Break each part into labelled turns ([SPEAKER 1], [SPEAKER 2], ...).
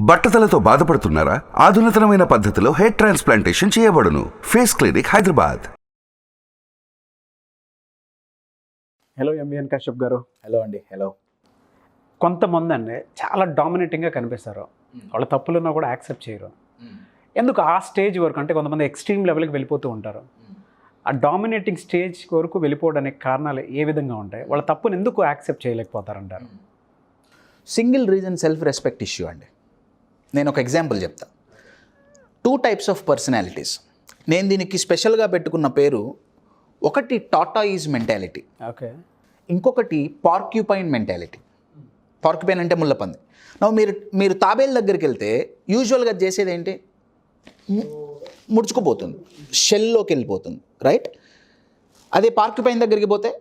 [SPEAKER 1] బట్టతలతో బాధపడుతున్నారా? ఆధునితనమైన పద్ధతిలో hair transplantation చేయబడును. Face clinic, Hyderabad.
[SPEAKER 2] Hello MBN Kashyap గారు.
[SPEAKER 3] హలో అండి. హలో.
[SPEAKER 2] కొంతమంది అండి చాలా డామినేటింగ్గా కనిపిస్తారు. వాళ్ళ తప్పులున్నా కూడా యాక్సెప్ట్ చేయరు. ఎందుకు ఆ స్టేజ్ వరకు, అంటే కొంతమంది ఎక్స్ట్రీమ్ లెవెల్కి వెళ్ళిపోతూ ఉంటారు. ఆ డామినేటింగ్ స్టేజ్ వరకు వెళ్ళిపోవడానికి కారణాలు ఏ విధంగా ఉంటాయి? వాళ్ళ తప్పును ఎందుకు యాక్సెప్ట్ చేయలేకపోతారంటారు?
[SPEAKER 3] Single reason self respect issue అండి. నేను ఒక ఎగ్జాంపుల్ చెప్తా. 2 types ఆఫ్ పర్సనాలిటీస్. నేను దీనికి స్పెషల్గా పెట్టుకున్న పేరు, ఒకటి టాటాయిజ్ మెంటాలిటీ,
[SPEAKER 2] ఓకే,
[SPEAKER 3] ఇంకొకటి పార్క్యూపైన్ మెంటాలిటీ. పార్క్యూపైన్ అంటే ముళ్ళపంది. మీరు తాబేలు దగ్గరికి వెళ్తే యూజువల్గా చేసేది ఏంటి? ముడుచుకుపోతుంది, షెల్లోకి వెళ్ళిపోతుంది, రైట్? అదే పార్క్యూపైన్ దగ్గరికి పోతే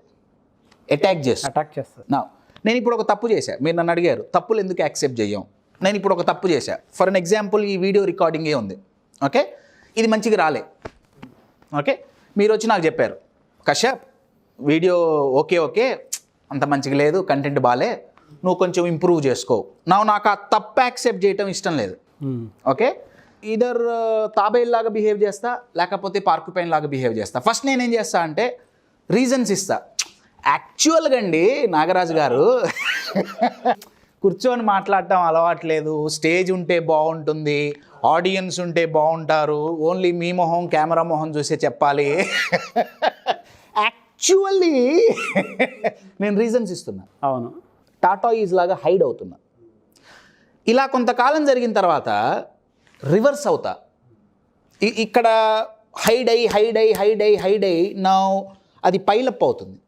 [SPEAKER 3] అటాక్ చేస్తుంది. నేను ఇప్పుడు ఒక తప్పు చేశా, మీరు నన్ను అడిగారు తప్పులు ఎందుకు యాక్సెప్ట్ చేయం. నేను ఇప్పుడు ఒక తప్పు చేశా. ఫర్ అన్ ఎగ్జాంపుల్, ఈ వీడియో రికార్డింగే ఉంది, ఓకే? ఇది మంచిగా రాలే, ఓకే? మీరు వచ్చి నాకు చెప్పారు, కశ్యప్ వీడియో ఓకే అంత మంచిగా లేదు, కంటెంట్ బాలే, నువ్వు కొంచెం ఇంప్రూవ్ చేసుకో. నాకు ఆ తప్పు యాక్సెప్ట్ చేయటం ఇష్టం లేదు, ఓకే? ఇదర్ తాబేల్ లాగా బిహేవ్ చేస్తా, లేకపోతే పార్క్యూపైన్ లాగా బిహేవ్ చేస్తా. ఫస్ట్ నేనేం చేస్తా అంటే రీజన్స్ ఇస్తా. యాక్చువల్గా అండి నాగరాజు గారు, కూర్చొని మాట్లాడటం అలవాట్లేదు, స్టేజ్ ఉంటే బాగుంటుంది, ఆడియన్స్ ఉంటే బాగుంటారు, ఓన్లీ మీ మొహం కెమెరా మొహం చూసే చెప్పాలి. యాక్చువల్లీ నేను రీజన్స్ ఇస్తున్నా.
[SPEAKER 2] అవును,
[SPEAKER 3] టాటాయిజ్ లాగా హైడ్ అవుతున్నా. ఇలా కొంతకాలం జరిగిన తర్వాత రివర్స్ అవుతా. ఇక్కడ హైడ్ అయ్యి నా అది పైలప్ అవుతుంది,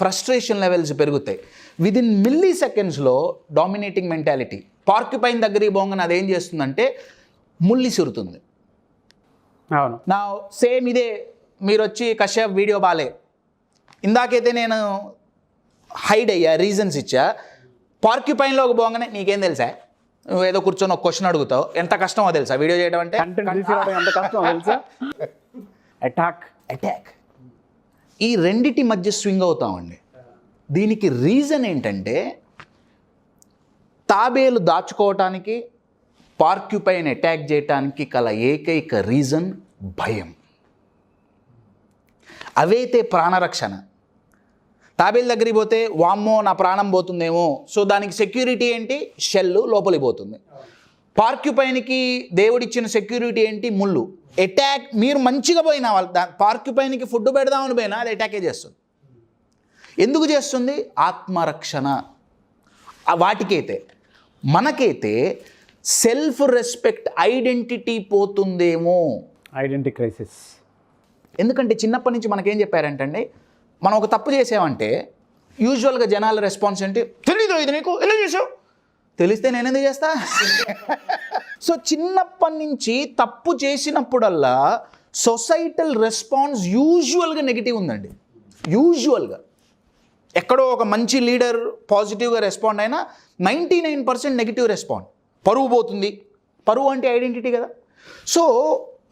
[SPEAKER 3] ఫ్రస్ట్రేషన్ లెవెల్స్ పెరుగుతాయి. విదిన్ మిల్లీ సెకండ్స్లో డామినేటింగ్ మెంటాలిటీ. పార్క్యూపైన్ దగ్గరికి పోగానే అదేం చేస్తుందంటే ముల్లి సురుతుంది.
[SPEAKER 2] అవును,
[SPEAKER 3] నా సేమ్ ఇదే. మీరు వచ్చి కశ్యప్ వీడియో బాలే, ఇందాకైతే నేను హైడ్ అయ్యా, రీజన్స్ ఇచ్చా. పార్క్యూపైన్లోకి పోగానే నీకేం తెలుసా, నువ్వు ఏదో కూర్చొని ఒక క్వశ్చన్ అడుగుతావు, ఎంత కష్టమో తెలుసా వీడియో చేయడం అంటే?
[SPEAKER 2] ఎంత కష్టమో తెలుసా?
[SPEAKER 3] అటాక్. ఈ రెండిటి మధ్య స్వింగ్ అవుతామండి. దీనికి రీజన్ ఏంటంటే, తాబేలు దాచుకోవటానికి, పార్క్యూపైన్ అటాక్ చేయటానికి కల ఏకైక రీజన్ భయం. అవైతే ప్రాణరక్షణ. తాబేలు దగ్గరికి పోతే వామ్మో నా ప్రాణం పోతుందేమో, సో దానికి సెక్యూరిటీ ఏంటి? షెల్లు లోపలికి పోతుంది. పార్క్యూపైన్కి దేవుడిచ్చిన సెక్యూరిటీ ఏంటి? ముళ్ళు. అటాక్, మీరు మంచిగా పోయినా వాళ్ళు పార్క్యూపైన్కి ఫుడ్ పెడదామని పోయినా అది అటాకే చేస్తుంది. ఎందుకు చేస్తుంది? ఆత్మరక్షణ. వాటికైతే. మనకైతే సెల్ఫ్ రెస్పెక్ట్, ఐడెంటిటీ పోతుందేమో.
[SPEAKER 2] Identity crisis.
[SPEAKER 3] ఎందుకంటే చిన్నప్పటి నుంచి మనకేం చెప్పారంటే, మనం ఒక తప్పు చేసామంటే యూజువల్గా జనాల రెస్పాన్స్ ఏంటి? తెలీదు ఇది నీకు, ఎలా చేసావు? తెలిస్తే నేనెందుకు చేస్తా? సో చిన్నప్పటి నుంచి తప్పు చేసినప్పుడల్లా సొసైటల్ రెస్పాన్స్ యూజువల్గా నెగిటివ్ ఉందండి. యూజువల్గా ఎక్కడో ఒక మంచి లీడర్ పాజిటివ్గా రెస్పాండ్ అయినా 99% నెగిటివ్ రెస్పాండ్. పరువు పోతుంది. పరువు అంటే ఐడెంటిటీ కదా. సో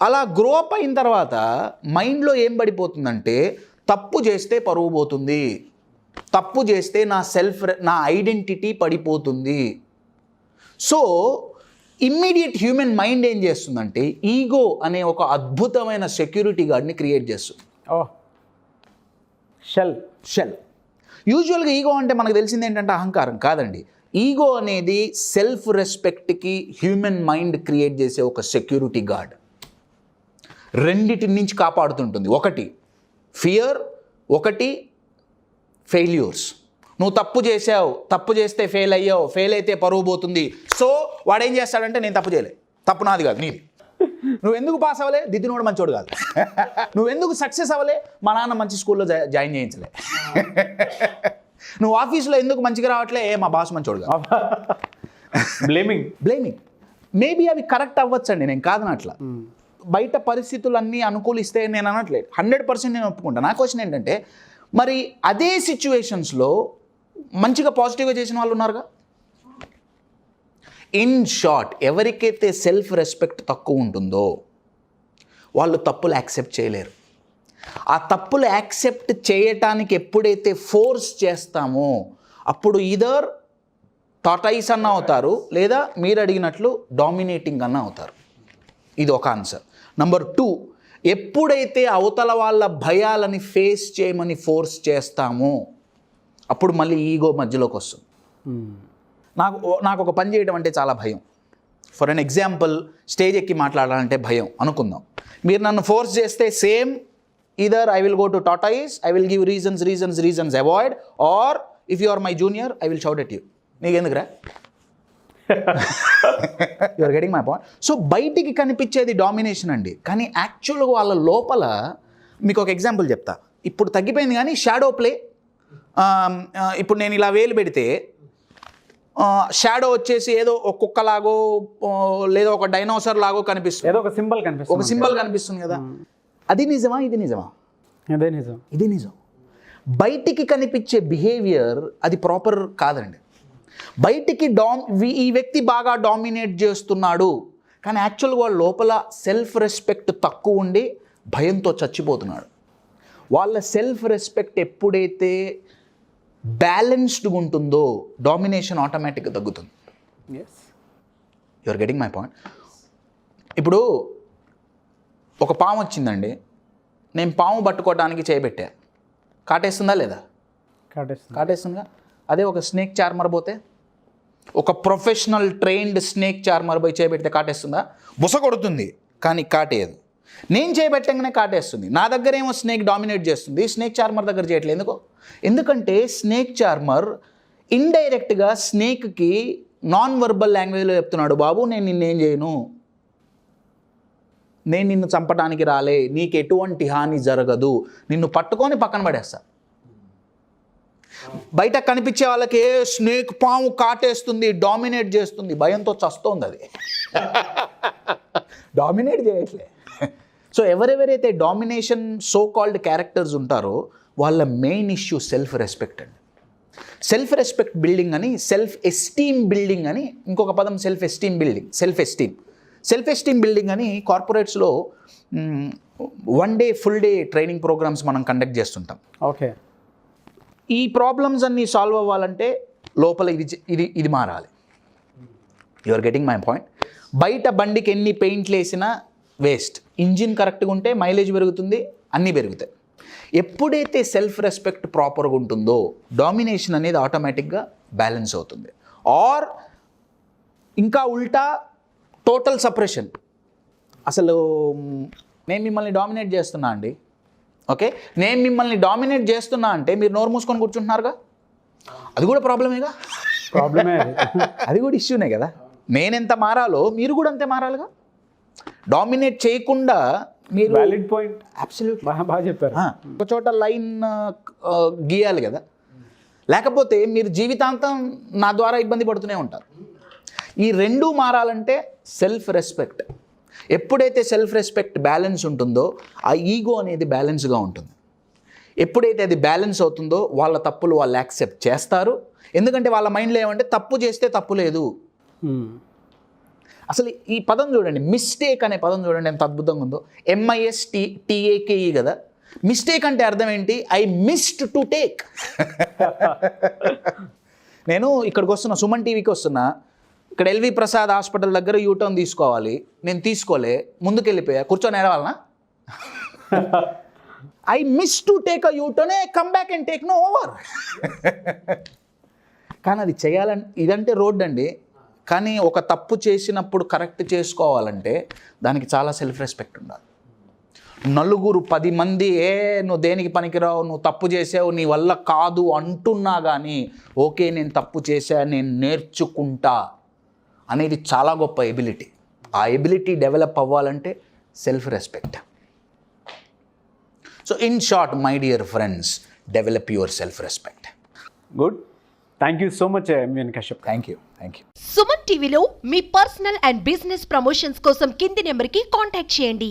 [SPEAKER 3] అలా గ్రో అప్ అయిన తర్వాత మైండ్లో ఏం పడిపోతుందంటే, తప్పు చేస్తే పరువు పోతుంది, తప్పు చేస్తే నా ఐడెంటిటీ పడిపోతుంది. సో ఇమ్మీడియట్ హ్యూమన్ మైండ్ ఏం చేస్తుందంటే, ఈగో అనే ఒక అద్భుతమైన సెక్యూరిటీ గార్డ్ని క్రియేట్ చేస్తుంది. షెల్. యూజువల్గా ఈగో అంటే మనకు తెలిసింది ఏంటంటే అహంకారం కాదండి. ఈగో అనేది సెల్ఫ్ రెస్పెక్ట్కి హ్యూమన్ మైండ్ క్రియేట్ చేసే ఒక సెక్యూరిటీ గార్డ్. రెండిటి నుంచి కాపాడుతుంటుంది. ఒకటి ఫియర్, ఒకటి ఫెయిల్యూర్స్. నువ్వు తప్పు చేసావు, తప్పు చేస్తే ఫెయిల్ అయ్యావు, ఫెయిల్ అయితే పరువు పోతుంది. సో వాడేం చేస్తాడంటే, నేను తప్పు చేయలే, తప్పు నాది కాదు నీది. నువ్వెందుకు పాస్ అవ్వలే? దిద్దినోడు మంచోడు కాదు. నువ్వెందుకు సక్సెస్ అవ్వలే? మా నాన్న మంచి స్కూల్లో జాయిన్ చేయించలే. నువ్వు ఆఫీస్లో ఎందుకు మంచిగా రావట్లే? మా బాస్ మంచోడు కాదు. బ్లేమింగ్. మేబీ అవి కరెక్ట్ అవ్వచ్చండి, నేను కాదనట్లా. బయట పరిస్థితులు అన్నీ అనుకూలిస్తే నేను అనట్లేదు, 100% నేను ఒప్పుకుంటాను. నా క్వశ్చన్ ఏంటంటే, మరి అదే సిచ్యువేషన్స్లో మంచిగా పాజిటివ్గా చేసిన వాళ్ళు ఉన్నారుగా. ఇన్ షార్ట్, ఎవరికైతే సెల్ఫ్ రెస్పెక్ట్ తక్కువ ఉంటుందో వాళ్ళు తప్పులు యాక్సెప్ట్ చేయలేరు. ఆ తప్పులు యాక్సెప్ట్ చేయటానికి ఎప్పుడైతే ఫోర్స్ చేస్తామో అప్పుడు ఈదర్ టార్టాయిస్ అన్న అవుతారు, లేదా మీరు అడిగినట్లు డామినేటింగ్ అన్న అవుతారు. ఇది ఒక ఆన్సర్. నంబర్ 2, ఎప్పుడైతే అవతల వాళ్ళ భయాలని ఫేస్ చేయమని ఫోర్స్ చేస్తామో అప్పుడు మళ్ళీ ఈగో మధ్యలోకి వస్తుంది. నాకు ఒక పని చేయడం అంటే చాలా భయం. ఫర్ అన్ ఎగ్జాంపుల్, స్టేజ్ ఎక్కి మాట్లాడాలంటే భయం అనుకుందాం. మీరు నన్ను ఫోర్స్ చేస్తే same, either I will go to టాటాయిస్, I will give reasons avoid, or if you are my junior I will shout at you. నీకెందుకురా? You are getting my point. So బయటికి కనిపించేది డామినేషన్ అండి, కానీ యాక్చువల్గా వాళ్ళ లోపల, మీకు ఒక ఎగ్జాంపుల్ చెప్తా. ఇప్పుడు తగ్గిపోయింది కానీ షాడో ప్లే. ఇప్పుడు నేను ఇలా వేలు పెడితే షాడో వచ్చేసి ఏదో ఒక కుక్కలాగో లేదా ఒక డైనోసార్ లాగో కనిపిస్తుంది,
[SPEAKER 2] ఏదో ఒక సింబల్
[SPEAKER 3] కనిపిస్తుంది కదా. అది నిజమా? ఇది నిజమా?
[SPEAKER 2] అదే నిజం.
[SPEAKER 3] ఇది నిజం. బయటికి కనిపించే బిహేవియర్ అది ప్రాపర్ కాదండి. బయటికి ఈ వ్యక్తి బాగా డామినేట్ చేస్తున్నాడు, కానీ యాక్చువల్గా వాళ్ళ లోపల సెల్ఫ్ రెస్పెక్ట్ తక్కువ ఉండి భయంతో చచ్చిపోతున్నాడు. వాళ్ళ సెల్ఫ్ రెస్పెక్ట్ ఎప్పుడైతే బ్యాలెన్స్డ్గా ఉంటుందో డామినేషన్ ఆటోమేటిక్గా తగ్గుతుంది. You are getting my point. ఇప్పుడు ఒక పాము వచ్చిందండి, నేను పాము పట్టుకోవడానికి చేయబెట్టా, కాటేస్తుందా లేదా? కాటేస్తుందిగా. అదే ఒక స్నేక్ చార్మర్ పోతే, ఒక ప్రొఫెషనల్ ట్రైన్డ్ స్నేక్ చార్మర్ పోయి చేయబెడితే కాటేస్తుందా? బుస కొడుతుంది కానీ కాటేయదు. నేను చేయబెట్టంగానే కాటేస్తుంది. నా దగ్గర ఏమో స్నేక్ డామినేట్ చేస్తుంది, స్నేక్ చార్మర్ దగ్గర చేయట్లేదు. ఎందుకంటే స్నేక్ చార్మర్ ఇండైరెక్ట్గా స్నేక్కి నాన్ వర్బల్ లాంగ్వేజ్లో చెప్తున్నాడు, బాబు నేను నిన్నేం చేయను, నేను నిన్ను చంపడానికి రాలే, నీకు ఎటువంటి హాని జరగదు, నిన్ను పట్టుకొని పక్కన పడేస్తా. బయట కనిపించే వాళ్ళకి స్నేక్ పాము కాటేస్తుంది, డామినేట్ చేస్తుంది, భయంతో చస్తోంది. అది డామినేట్ చేయట్లే. సో ఎవరెవరైతే డామినేషన్ సో కాల్డ్ క్యారెక్టర్స్ ఉంటారో వాళ్ళ మెయిన్ ఇష్యూ సెల్ఫ్ రెస్పెక్ట్ అండి. సెల్ఫ్ రెస్పెక్ట్ బిల్డింగ్ అని, సెల్ఫ్ ఎస్టీమ్ బిల్డింగ్ అని ఇంకొక పదం, సెల్ఫ్ ఎస్టీమ్ బిల్డింగ్ అని కార్పొరేట్స్లో 1 day full day training programmes మనం కండక్ట్ చేస్తుంటాం.
[SPEAKER 2] ఓకే.
[SPEAKER 3] ఈ ప్రాబ్లమ్స్ అన్నీ సాల్వ్ అవ్వాలంటే లోపల ఇది మారాలి. You are getting my point. బయట బండికి ఎన్ని పెయింట్లు వేసినా వేస్ట్. ఇంజిన్ కరెక్ట్గా ఉంటే మైలేజ్ పెరుగుతుంది, అన్నీ పెరుగుతాయి. ఎప్పుడైతే సెల్ఫ్ రెస్పెక్ట్ ప్రాపర్గా ఉంటుందో డామినేషన్ అనేది ఆటోమేటిక్గా బ్యాలెన్స్ అవుతుంది. ఆర్ ఇంకా ఉల్టా టోటల్ సప్రెషన్. అసలు నేను మిమ్మల్ని డామినేట్ చేస్తున్నా అండి, ఓకే, నేను మిమ్మల్ని డామినేట్ చేస్తున్నా అంటే మీరు నోరు మూసుకొని కూర్చుంటున్నారుగా, అది కూడా ప్రాబ్లమే అది కూడా ఇష్యూనే కదా. నేనెంత మారాలో మీరు కూడా అంతే మారాలిగా. డామినేట్ చేయకుండా మీరు,
[SPEAKER 2] వ్యాలిడ్ పాయింట్,
[SPEAKER 3] అబ్సల్యూట్
[SPEAKER 2] బాగా చెప్పారు.
[SPEAKER 3] ఒక చోట లైన్ గీయాలి కదా, లేకపోతే మీరు జీవితాంతం నా ద్వారా ఇబ్బంది పడుతూనే ఉంటారు. ఈ రెండూ మారాలంటే సెల్ఫ్ రెస్పెక్ట్. ఎప్పుడైతే సెల్ఫ్ రెస్పెక్ట్ బ్యాలెన్స్ ఉంటుందో ఆ ఈగో అనేది బ్యాలెన్స్గా ఉంటుంది. ఎప్పుడైతే అది బ్యాలెన్స్ అవుతుందో వాళ్ళ తప్పులు వాళ్ళు యాక్సెప్ట్ చేస్తారు. ఎందుకంటే వాళ్ళ మైండ్లో ఏమంటే తప్పు చేస్తే తప్పు లేదు. అసలు ఈ పదం చూడండి, మిస్టేక్ అనే పదం చూడండి ఎంత అద్భుతంగా ఉందో. MISTAKE కదా. మిస్టేక్ అంటే అర్థం ఏంటి? I missed to take. నేను ఇక్కడికి వస్తున్నా, సుమన్ టీవీకి వస్తున్నా, ఇక్కడ LV ప్రసాద్ హాస్పిటల్ దగ్గర యూటర్న్ తీసుకోవాలి, నేను తీసుకోలే, ముందుకెళ్ళిపోయా, కూర్చొని ఏడవాలనా? I miss to take a U turn, come back and take no over. కానీ అది చేయాలని, ఇదంటే రోడ్ అండి. కానీ ఒక తప్పు చేసినప్పుడు కరెక్ట్ చేసుకోవాలంటే దానికి చాలా సెల్ఫ్ రెస్పెక్ట్ ఉండాలి. 10 మంది నువ్వు దేనికి పనికిరావు, నువ్వు తప్పు చేసావు, నీ వల్ల కాదు అంటున్నా కానీ ఓకే నేను తప్పు చేశా, నేను నేర్చుకుంటా అనేది చాలా గొప్ప ఎబిలిటీ. ఆ ఎబిలిటీ డెవలప్ అవ్వాలంటే self respect. So in short my dear friends, develop your self respect.
[SPEAKER 2] Good, thank you so much MVN Kashyap.
[SPEAKER 3] Thank you.
[SPEAKER 4] Suman టీవీలో మీ పర్సనల్ అండ్ బిజినెస్ ప్రమోషన్స్ కోసం కింది నెంబర్కి కాంటాక్ట్ చేయండి.